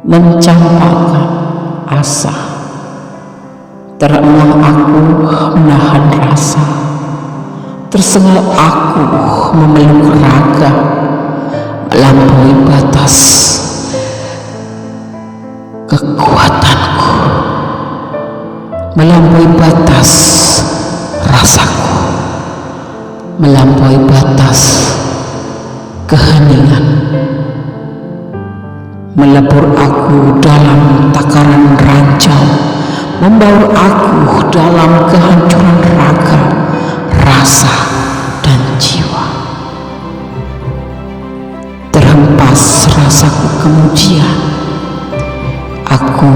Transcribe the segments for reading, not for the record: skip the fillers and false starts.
mencampakkan asa. Terengah aku menahan rasa, tersengal aku memeluk raga, melampaui batas kekuatanku, melampaui batas rasaku, melampaui batas keheningan, melebur aku dalam takaran ranjau, membaur aku dalam kehancuran raga, rasa, dan jiwa. Terhempas rasaku kemudian, aku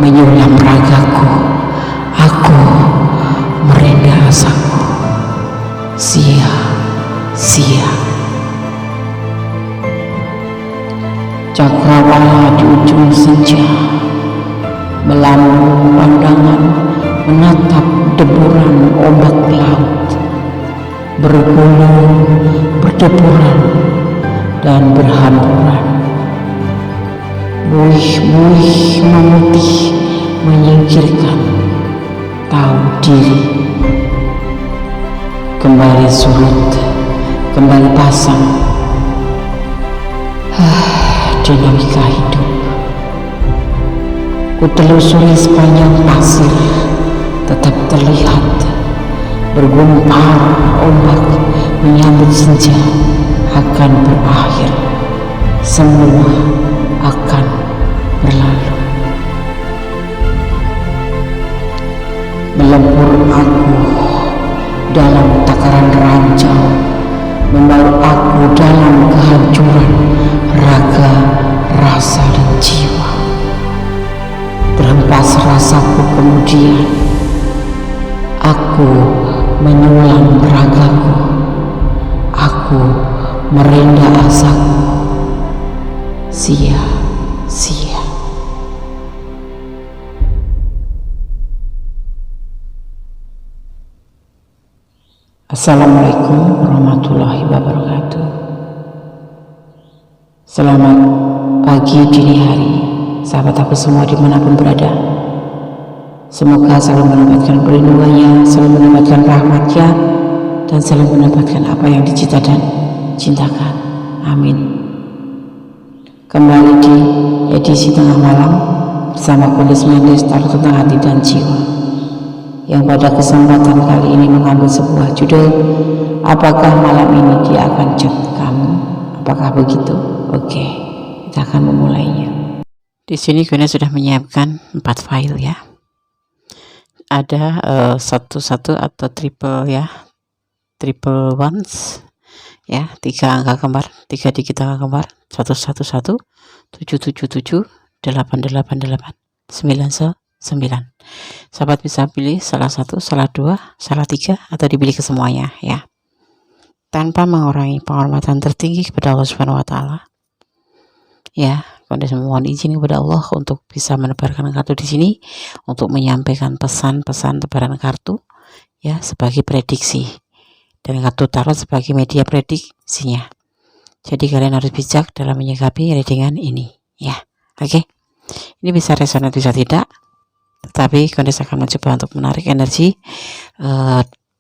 menyulam ragaku, aku merendah asaku, sia-sia. Cakrawala di ujung senja, melambung pandangan menatap deburan ombak laut, bergulung, berdeburan, dan berhamburan. Buih-buih memutih menyingkirkan tahu diri. Kembali surut, kembali pasang. Dinamika hidup. Ku telusuri sepanjang pasir, tetap terlihat bergumpal ombak menyambut senja akan berakhir, semua akan berlalu. Melebur aku dalam takaran ranjau, membaur aku dalam kehancuran raga, rasa, dan jiwa. Terhempas rasaku kemudian, aku menyulam ragaku, aku merendah asaku, sia-sia. Assalamualaikum warahmatullahi wabarakatuh. Selamat pagi dini hari, sahabat aku semua dimanapun berada. Semoga selalu mendapatkan perlindungannya, selalu mendapatkan rahmatnya, dan selalu mendapatkan apa yang dicita dan cintakan. Amin. Kembali di edisi tengah malam bersama Kulis Mendes, taruh tentang hati dan jiwa, yang pada kesempatan kali ini mengambil sebuah judul, apakah malam ini dia akan chat kamu? Apakah begitu? Oke, kita akan memulainya. Di sini Guna sudah menyiapkan 4 file ya. Ada 11 atau triple ya, triple ones ya, 3 angka kembar, 3 digit angka kembar, 111, 777, 888, 999. Sahabat bisa pilih salah satu, salah 2, salah 3, atau dipilih kesemuanya ya, tanpa mengurangi penghormatan tertinggi kepada Allah Subhanahu wa Ta'ala. Ya, kondisi mohon izin kepada Allah untuk bisa menebarkan kartu di sini, untuk menyampaikan pesan-pesan tebaran kartu ya, sebagai prediksi, dan kartu tarot sebagai media prediksinya. Jadi kalian harus bijak dalam menyikapi readingan ini ya. Oke. Ini bisa resonate bisa tidak, tetapi kondisi akan mencoba untuk menarik energi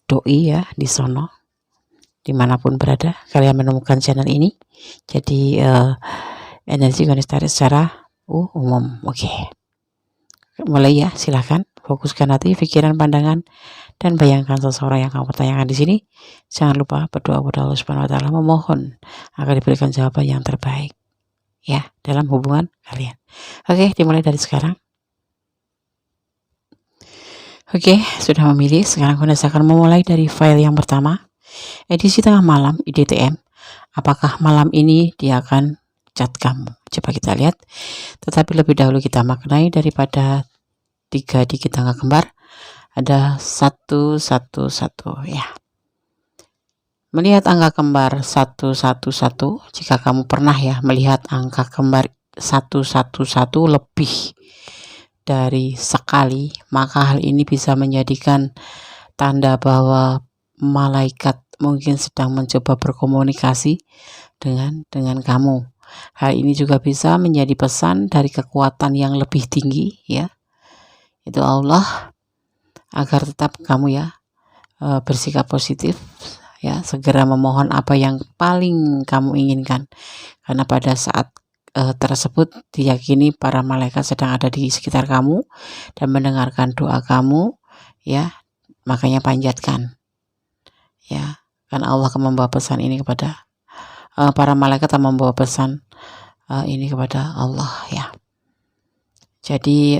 doi ya di sono, dimanapun berada kalian menemukan channel ini. Jadi energi kondisi tarik secara umum. Oke. Mulai ya, silahkan fokuskan hati, pikiran, pandangan, dan bayangkan seseorang yang kamu pertanyakan di sini. Jangan lupa berdoa kepada Allah Subhanahu wa Ta'ala, memohon agar diberikan jawaban yang terbaik ya dalam hubungan kalian. Oke, dimulai dari sekarang. Oke, sudah memilih. Sekarang Kondisi akan memulai dari file yang pertama, edisi tengah malam IDTM. Apakah malam ini dia akan chat kamu? Coba kita lihat. Tetapi lebih dahulu kita maknai daripada 3 digit angka kembar. Ada 111 ya. Melihat angka kembar 111, jika kamu pernah ya melihat angka kembar 111 lebih dari sekali, maka hal ini bisa menjadikan tanda bahwa malaikat mungkin sedang mencoba berkomunikasi dengan kamu. Hal ini juga bisa menjadi pesan dari kekuatan yang lebih tinggi, ya, itu Allah, agar tetap kamu ya bersikap positif, ya, segera memohon apa yang paling kamu inginkan, karena pada saat tersebut diyakini para malaikat sedang ada di sekitar kamu dan mendengarkan doa kamu, ya, makanya panjatkan, ya, karena Allah akan membawa pesan ini kepada para malaikat, akan membawa pesan ini kepada Allah, ya. Jadi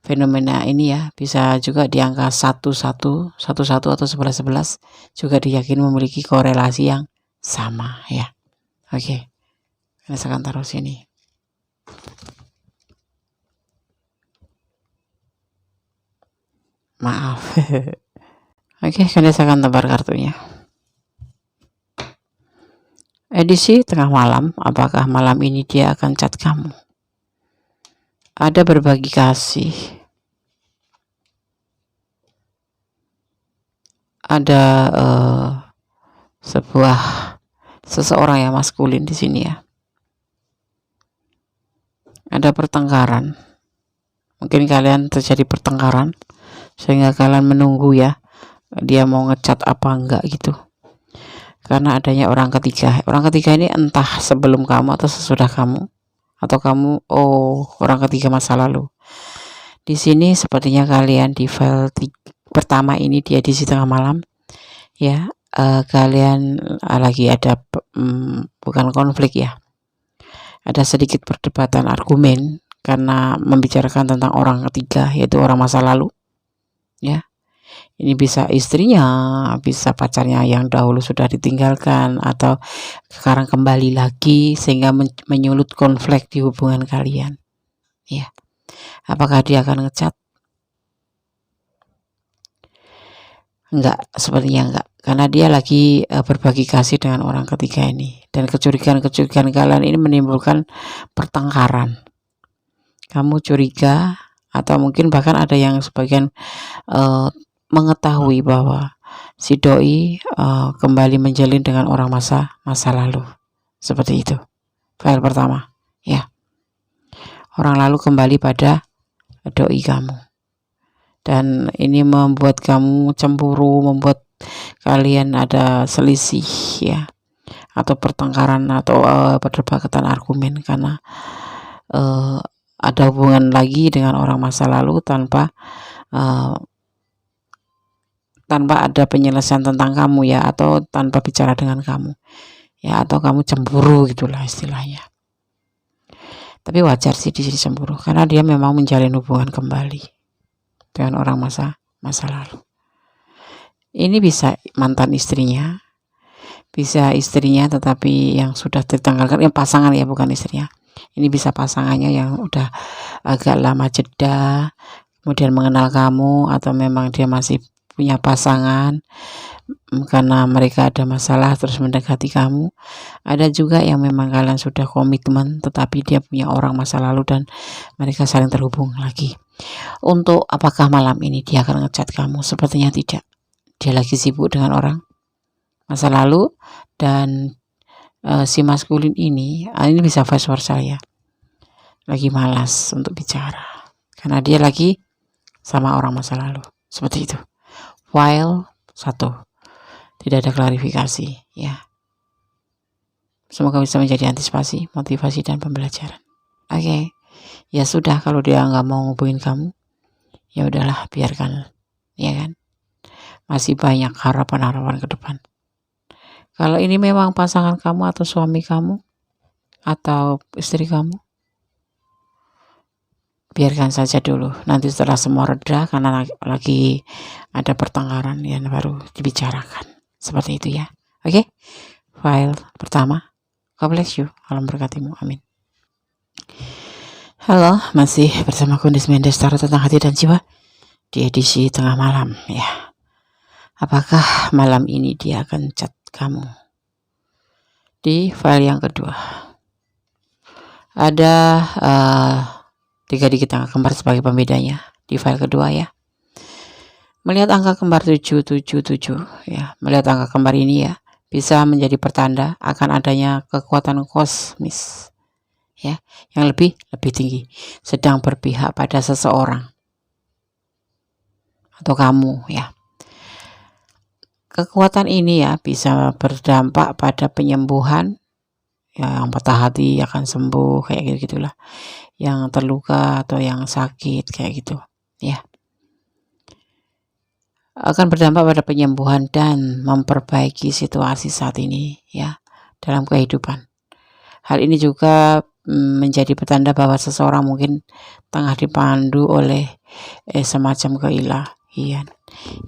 fenomena ini ya bisa juga di angka 11, 11 atau 11 juga diyakini memiliki korelasi yang sama, ya. Oke, ini saya akan taruh sini. Maaf. Oke, saya akan tebar kartunya. Edisi tengah malam, apakah malam ini dia akan chat kamu? Ada berbagi kasih, ada seseorang yang maskulin di sini, ya. Ada pertengkaran, mungkin kalian terjadi pertengkaran sehingga kalian menunggu, ya, dia mau ngechat apa enggak gitu, karena adanya orang ketiga. Orang ketiga ini entah sebelum kamu atau sesudah kamu, atau kamu orang ketiga masa lalu. Di sini sepertinya kalian di file pertama ini di edisi tengah malam, ya, kalian lagi ada bukan konflik, ya, ada sedikit perdebatan argumen karena membicarakan tentang orang ketiga, yaitu orang masa lalu, ya. Ini bisa istrinya, bisa pacarnya yang dahulu sudah ditinggalkan, atau sekarang kembali lagi sehingga menyulut konflik di hubungan kalian, ya. Apakah dia akan ngechat? Enggak, sepertinya enggak, karena dia lagi berbagi kasih dengan orang ketiga ini, dan kecurigaan kalian ini menimbulkan pertengkaran. Kamu curiga, atau mungkin bahkan ada yang sebagian mengetahui bahwa si doi kembali menjalin dengan orang masa lalu, seperti itu. File pertama, ya, orang lalu kembali pada doi kamu, dan ini membuat kamu cemburu, membuat kalian ada selisih, ya, atau pertengkaran, atau perdebatan argumen karena ada hubungan lagi dengan orang masa lalu tanpa ada penyelesaian tentang kamu, ya, atau tanpa bicara dengan kamu, ya, atau kamu cemburu gitulah istilahnya. Tapi wajar sih di sini cemburu, karena dia memang menjalin hubungan kembali dengan orang masa lalu. Ini bisa mantan istrinya, bisa istrinya tetapi yang sudah ditanggalkan, yang pasangan, ya, bukan istrinya. Ini bisa pasangannya yang udah agak lama jeda kemudian mengenal kamu, atau memang dia masih punya pasangan karena mereka ada masalah terus mendekati kamu. Ada juga yang memang kalian sudah komitmen tetapi dia punya orang masa lalu dan mereka saling terhubung lagi. Untuk apakah malam ini dia akan ngechat kamu? Sepertinya tidak. Dia lagi sibuk dengan orang masa lalu, dan si maskulin ini bisa vice versa, ya, lagi malas untuk bicara karena dia lagi sama orang masa lalu, seperti itu. File 1, tidak ada klarifikasi, ya. Semoga bisa menjadi antisipasi, motivasi, dan pembelajaran. Oke. Ya sudah, kalau dia nggak mau ngubungin kamu, ya udahlah, biarkan, ya kan. Masih banyak harapan ke depan. Kalau ini memang pasangan kamu atau suami kamu atau istri kamu, biarkan saja dulu. Nanti setelah semua reda karena lagi ada pertengkaran, ya, baru dibicarakan. Seperti itu, ya. Oke. File pertama. God bless you. Alam berkatimu. Amin. Halo, masih bersama Kundis Mendes Tarot tentang hati dan jiwa di edisi tengah malam, ya. Apakah malam ini dia akan chat kamu? Di file yang kedua ada 3 digit angka kembar sebagai pembedanya di file kedua, ya. Melihat angka kembar 777, ya, melihat angka kembar ini, ya, bisa menjadi pertanda akan adanya kekuatan kosmis ya yang lebih tinggi sedang berpihak pada seseorang atau kamu ya. Kekuatan ini ya bisa berdampak pada penyembuhan ya, yang patah hati akan sembuh kayak gitulah, yang terluka atau yang sakit kayak gitu ya, akan berdampak pada penyembuhan dan memperbaiki situasi saat ini ya dalam kehidupan. Hal ini juga menjadi petanda bahwa seseorang mungkin tengah dipandu oleh semacam keilahian.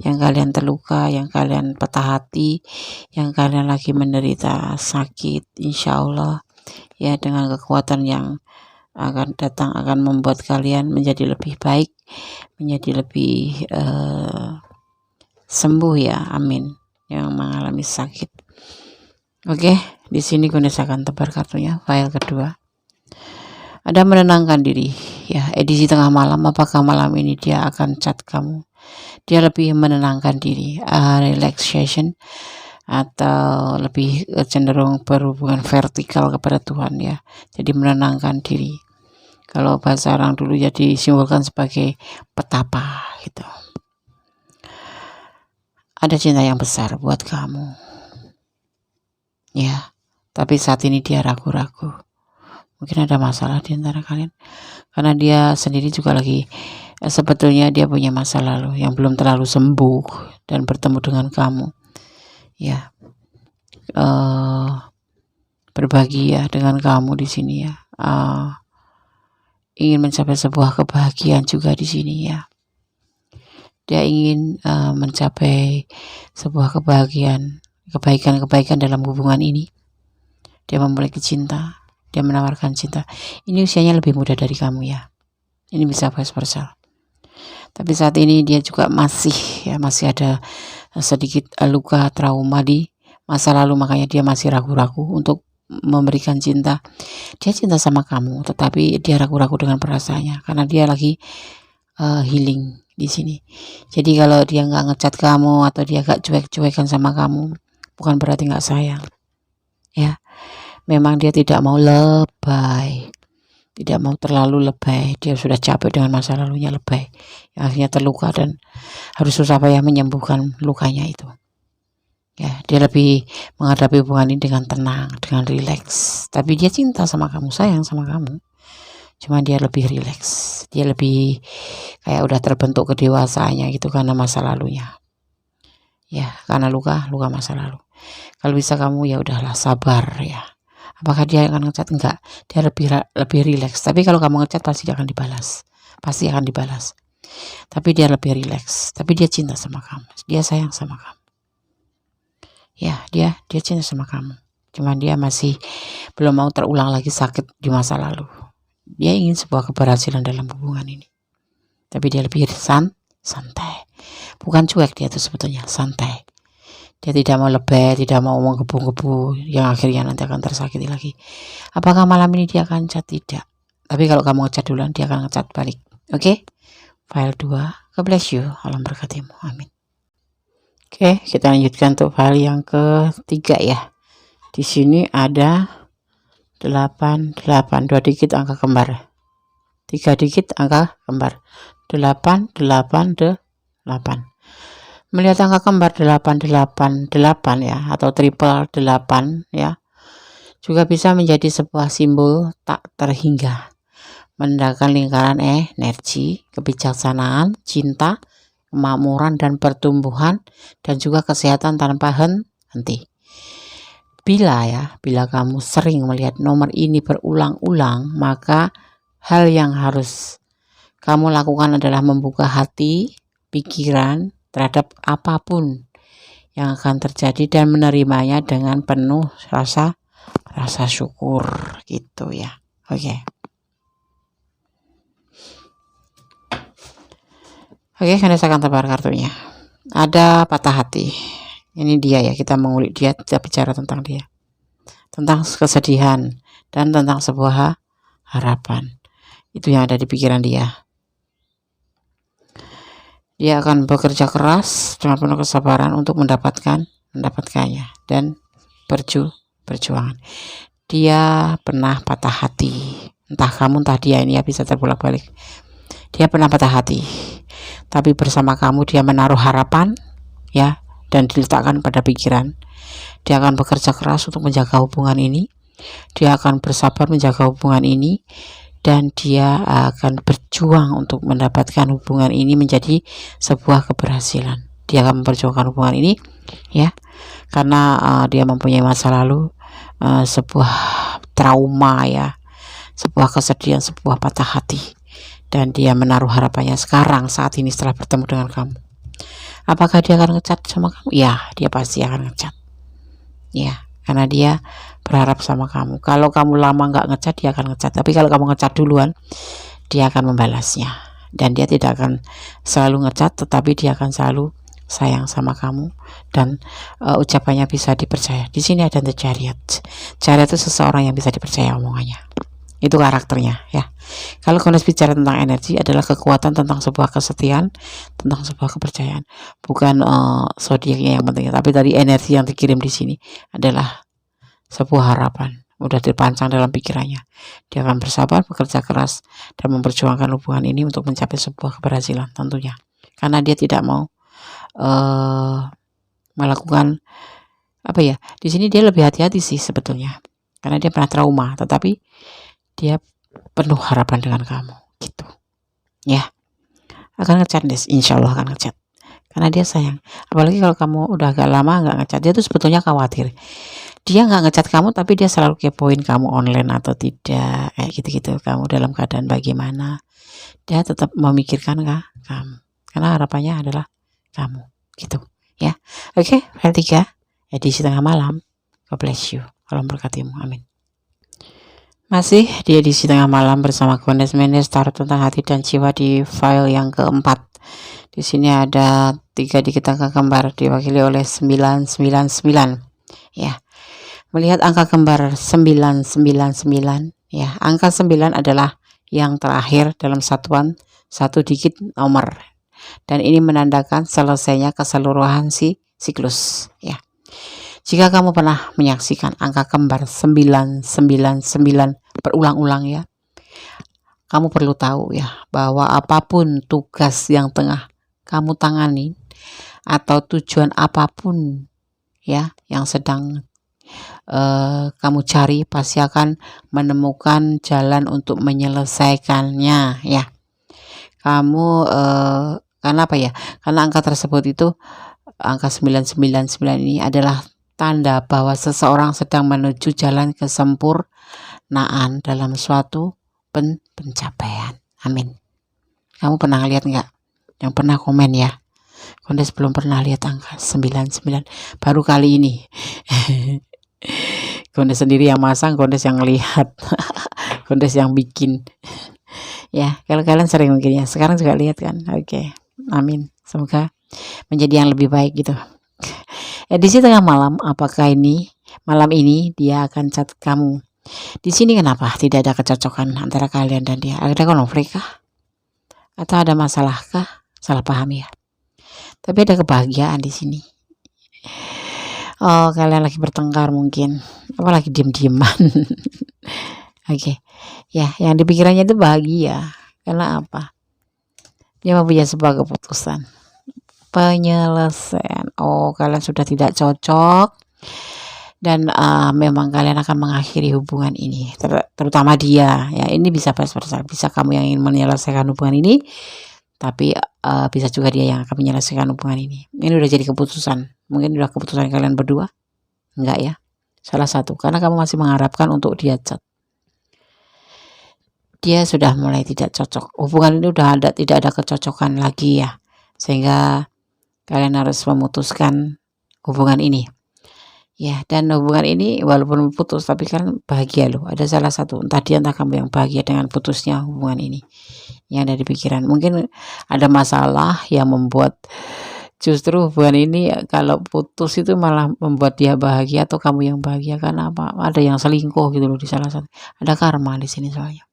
Yang kalian terluka, yang kalian patah hati, yang kalian lagi menderita sakit, insya Allah ya dengan kekuatan yang akan datang akan membuat kalian menjadi lebih baik, menjadi lebih sembuh ya, amin, yang mengalami sakit. Oke, di sini Gunes akan tebar kartunya. File kedua. Ada menenangkan diri ya, edisi tengah malam. Apakah malam ini dia akan chat kamu? Dia lebih menenangkan diri, relaxation, atau lebih cenderung berhubungan vertikal kepada Tuhan ya. Jadi menenangkan diri. Kalau bahasa orang dulu jadi simbolkan sebagai petapa gitu. Ada cinta yang besar buat kamu ya, tapi saat ini dia ragu-ragu. Mungkin ada masalah di antara kalian karena dia sendiri juga lagi sebetulnya dia punya masa lalu yang belum terlalu sembuh dan bertemu dengan kamu ya, berbagi ya dengan kamu di sini ya, ingin mencapai sebuah kebahagiaan juga di sini ya. Dia ingin mencapai sebuah kebaikan dalam hubungan ini. Dia memiliki cinta, dia menawarkan cinta. Ini usianya lebih muda dari kamu ya. Ini bisa vice versa. Tapi saat ini dia juga masih ada sedikit luka trauma di masa lalu, makanya dia masih ragu-ragu untuk memberikan cinta. Dia cinta sama kamu, tetapi dia ragu-ragu dengan perasaannya karena dia lagi healing di sini. Jadi kalau dia nggak ngechat kamu atau dia gak cuek-cuekan sama kamu, bukan berarti nggak sayang ya. Memang dia tidak mau lebay, tidak mau terlalu lebay. Dia sudah capek dengan masa lalunya lebay, yang akhirnya terluka dan harus susah payah menyembuhkan lukanya itu ya. Dia lebih menghadapi hubungan ini dengan tenang, dengan rileks. Tapi dia cinta sama kamu, sayang sama kamu, cuma dia lebih rileks, dia lebih kayak udah terbentuk kedewasaannya gitu karena masa lalunya ya, karena luka masa lalu. Kalau bisa kamu ya udahlah sabar ya. Apakah dia akan ngechat? Enggak, dia lebih rileks. Tapi kalau kamu ngechat pasti akan dibalas, tapi dia lebih rileks. Tapi dia cinta sama kamu, dia sayang sama kamu ya, dia cinta sama kamu, cuman dia masih belum mau terulang lagi sakit di masa lalu. Dia ingin sebuah keberhasilan dalam hubungan ini, tapi dia lebih santai, bukan cuek. Dia tuh sebetulnya santai. Dia tidak mau lebay, tidak mau menggebu-gebu yang akhirnya nanti akan tersakiti lagi. Apakah malam ini dia akan chat? Tidak. Tapi kalau kamu ngechat duluan, dia akan ngechat balik. Oke? File 2. God bless you. Alam berkatimu. Amin. Oke, kita lanjutkan untuk file yang ketiga ya. Di sini ada 88, 2 digit angka kembar, 3 digit angka kembar, 8, 8, 8. Melihat angka kembar 888 ya, atau triple 8 ya, juga bisa menjadi sebuah simbol tak terhingga, menandakan lingkaran energi, kebijaksanaan, cinta, kemakmuran dan pertumbuhan, dan juga kesehatan tanpa henti. Bila kamu sering melihat nomor ini berulang-ulang, maka hal yang harus kamu lakukan adalah membuka hati, pikiran terhadap apapun yang akan terjadi dan menerimanya dengan penuh rasa syukur gitu ya. Oke, karena saya akan tebar kartunya. Ada patah hati. Ini dia ya, kita mengulik dia, kita bicara tentang dia, tentang kesedihan dan tentang sebuah harapan. Itu yang ada di pikiran dia. Dia akan bekerja keras dengan penuh kesabaran untuk mendapatkannya, dan perjuangan. Dia pernah patah hati, entah kamu entah dia, ini ya bisa terbolak-balik. Dia pernah patah hati, tapi bersama kamu dia menaruh harapan ya, dan diletakkan pada pikiran. Dia akan bekerja keras untuk menjaga hubungan ini, dia akan bersabar menjaga hubungan ini, dan dia akan berjuang untuk mendapatkan hubungan ini menjadi sebuah keberhasilan. Dia akan memperjuangkan hubungan ini ya, karena dia mempunyai masa lalu, sebuah trauma ya, sebuah kesedihan, sebuah patah hati, dan dia menaruh harapannya sekarang saat ini setelah bertemu dengan kamu. Apakah dia akan ngechat sama kamu? Ya, dia pasti akan ngechat ya, karena dia berharap sama kamu. Kalau kamu lama nggak ngechat, dia akan ngechat. Tapi kalau kamu ngechat duluan, dia akan membalasnya. Dan dia tidak akan selalu ngechat, tetapi dia akan selalu sayang sama kamu, dan ucapannya bisa dipercaya. Di sini ada The Chariot. Chariot itu seseorang yang bisa dipercaya omongannya. Itu karakternya ya. Kalau Goddess bicara tentang energi, adalah kekuatan tentang sebuah kesetiaan, tentang sebuah kepercayaan, bukan zodiaknya yang penting, tapi tadi energi yang dikirim di sini adalah sebuah harapan, udah dipancang dalam pikirannya. Dia akan bersabar, bekerja keras, dan memperjuangkan hubungan ini untuk mencapai sebuah keberhasilan tentunya, karena dia tidak mau melakukan apa ya, di sini dia lebih hati-hati sih sebetulnya, karena dia pernah trauma, tetapi dia penuh harapan dengan kamu gitu ya. Akan ngechat deh, insya Allah akan ngechat, karena dia sayang. Apalagi kalau kamu udah agak lama nggak ngechat, dia tuh sebetulnya khawatir. Dia nggak ngechat kamu, tapi dia selalu kepoin kamu online atau tidak, kayak gitu-gitu, kamu dalam keadaan bagaimana. Dia tetap memikirkan kamu, karena harapannya adalah kamu gitu ya. Oke, file 3 edisi tengah malam. God bless you, Allah berkatimu, amin. Masih di edisi tengah malam bersama Goddess Mendes, tarot tentang hati dan jiwa di file yang keempat. Di sini ada 3 dikit angka kembar diwakili oleh 999 ya. Melihat angka kembar 999 ya, angka 9 adalah yang terakhir dalam satuan 1 digit nomor, dan ini menandakan selesainya keseluruhan siklus ya. Jika kamu pernah menyaksikan angka kembar 999 berulang-ulang ya, kamu perlu tahu ya, bahwa apapun tugas yang tengah kamu tangani atau tujuan apapun ya yang sedang kamu cari, pasti akan menemukan jalan untuk menyelesaikannya ya. Kamu karena apa ya, karena angka tersebut itu, angka 999 ini adalah tanda bahwa seseorang sedang menuju jalan kesempurnaan dalam suatu pencapaian. Amin. Kamu pernah lihat nggak? Yang pernah komen ya. Goddess belum pernah lihat angka 99, baru kali ini. Goddess sendiri yang masang, Goddess yang lihat, Goddess yang bikin. Ya, kalau kalian sering mungkin ya, sekarang juga lihat kan. Oke, amin. Semoga menjadi yang lebih baik gitu. Edisi tengah malam, apakah ini malam ini dia akan chat kamu? Di sini kenapa tidak ada kecocokan antara kalian dan dia? Ada konflik kah? Atau ada masalah kah? Salah paham ya. Tapi ada kebahagiaan di sini. Oh, kalian lagi bertengkar mungkin, apalagi diem-dieman. Oke. Ya, yang dipikirannya itu bahagia. Karena apa? Dia mempunyai sebuah keputusan, penyelesaian. Oh, kalian sudah tidak cocok, dan memang kalian akan mengakhiri hubungan ini, terutama dia ya. Ini bisa vice versa, bisa kamu yang ingin menyelesaikan hubungan ini, tapi bisa juga dia yang akan menyelesaikan hubungan ini. Ini udah jadi keputusan, mungkin udah keputusan kalian berdua, enggak ya, salah satu, karena kamu masih mengharapkan untuk dia chat. Dia sudah mulai tidak cocok, hubungan ini udah tidak ada kecocokan lagi ya, sehingga kalian harus memutuskan hubungan ini ya. Dan hubungan ini walaupun putus, tapi kan bahagia loh, ada salah satu, entah dia entah kamu, yang bahagia dengan putusnya hubungan ini yang ada di pikiran. Mungkin ada masalah yang membuat justru hubungan ini kalau putus itu malah membuat dia bahagia atau kamu yang bahagia. Karena apa? Ada yang selingkuh gitu loh di salah satu, ada karma di sini soalnya.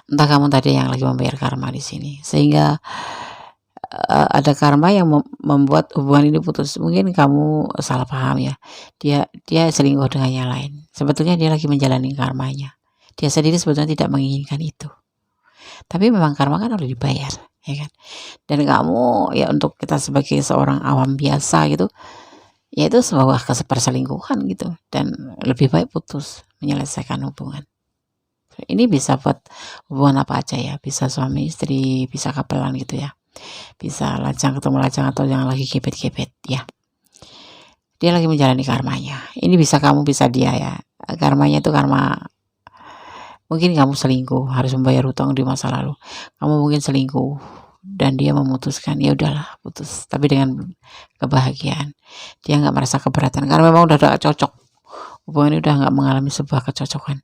Entah kamu tadi yang lagi membayar karma di sini, sehingga ada karma yang membuat hubungan ini putus. Mungkin kamu salah paham ya. Dia selingkuh dengan yang lain. Sebetulnya dia lagi menjalani karmanya. Dia sendiri sebetulnya tidak menginginkan itu. Tapi memang karma kan harus dibayar, ya kan? Dan kamu ya, untuk kita sebagai seorang awam biasa gitu, ya itu sebuah perselingkuhan gitu, dan lebih baik putus, menyelesaikan hubungan. Ini bisa buat hubungan apa aja ya, bisa suami istri, bisa kapelan gitu ya, bisa lajang ketemu lajang, atau yang lagi gebet-gebet ya. Dia lagi menjalani karmanya. Ini bisa kamu, bisa dia ya. Karmanya itu karma, mungkin kamu selingkuh, harus membayar hutang di masa lalu. Kamu mungkin selingkuh dan dia memutuskan, ya udahlah putus, tapi dengan kebahagiaan. Dia nggak merasa keberatan karena memang udah gak cocok. Hubungan ini udah nggak mengalami sebuah kecocokan.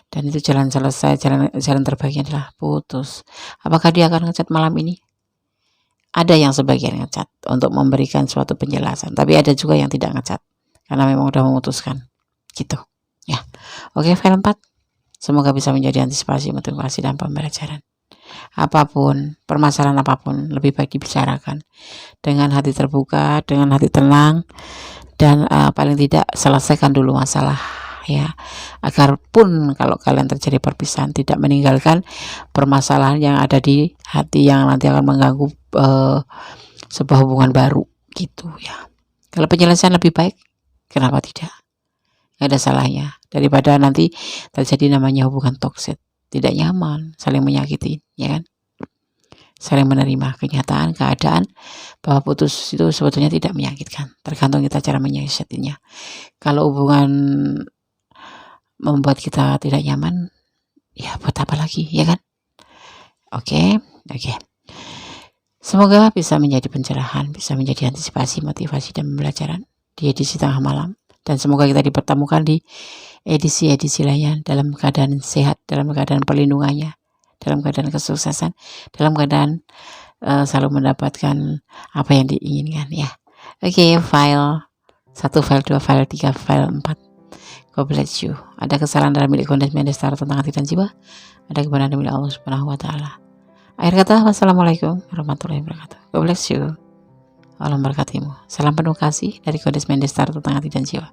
Dan itu jalan selesai, jalan terbaiknya adalah putus. Apakah dia akan ngecat malam ini? Ada yang sebagian ngecat untuk memberikan suatu penjelasan, tapi ada juga yang tidak ngecat karena memang udah memutuskan gitu ya. Oke, file 4 semoga bisa menjadi antisipasi, motivasi, dan pembelajaran. Apapun, permasalahan apapun, lebih baik dibicarakan dengan hati terbuka, dengan hati tenang, dan paling tidak selesaikan dulu masalah ya, agar pun kalau kalian terjadi perpisahan tidak meninggalkan permasalahan yang ada di hati yang nanti akan mengganggu sebuah hubungan baru gitu ya. Kalau penyelesaian lebih baik, kenapa tidak? Nggak ada salahnya, daripada nanti terjadi namanya hubungan toksik, tidak nyaman, saling menyakiti, ya kan? Saling menerima kenyataan, keadaan bahwa putus itu sebetulnya tidak menyakitkan, tergantung kita cara menyiasatinya. Kalau hubungan membuat kita tidak nyaman, ya buat apa lagi, ya kan? Oke. Semoga bisa menjadi pencerahan, bisa menjadi antisipasi, motivasi, dan pembelajaran di edisi tengah malam. Dan semoga kita dipertemukan di edisi-edisi lainnya dalam keadaan sehat, dalam keadaan perlindungannya, dalam keadaan kesuksesan, dalam keadaan selalu mendapatkan apa yang diinginkan ya. Oke, file 1, file 2, file 3, file 4. God bless you. Ada kesalahan dalam milik Kondes Mendestar tentang hati dan jiwa, ada kebenaran milik Allah Subhanahu wa Ta'ala. Akhir kata, wassalamualaikum warahmatullahi wabarakatuh. God bless you. Allah memberkatimu. Salam penuh kasih dari Kondes Mendestar tentang hati dan jiwa.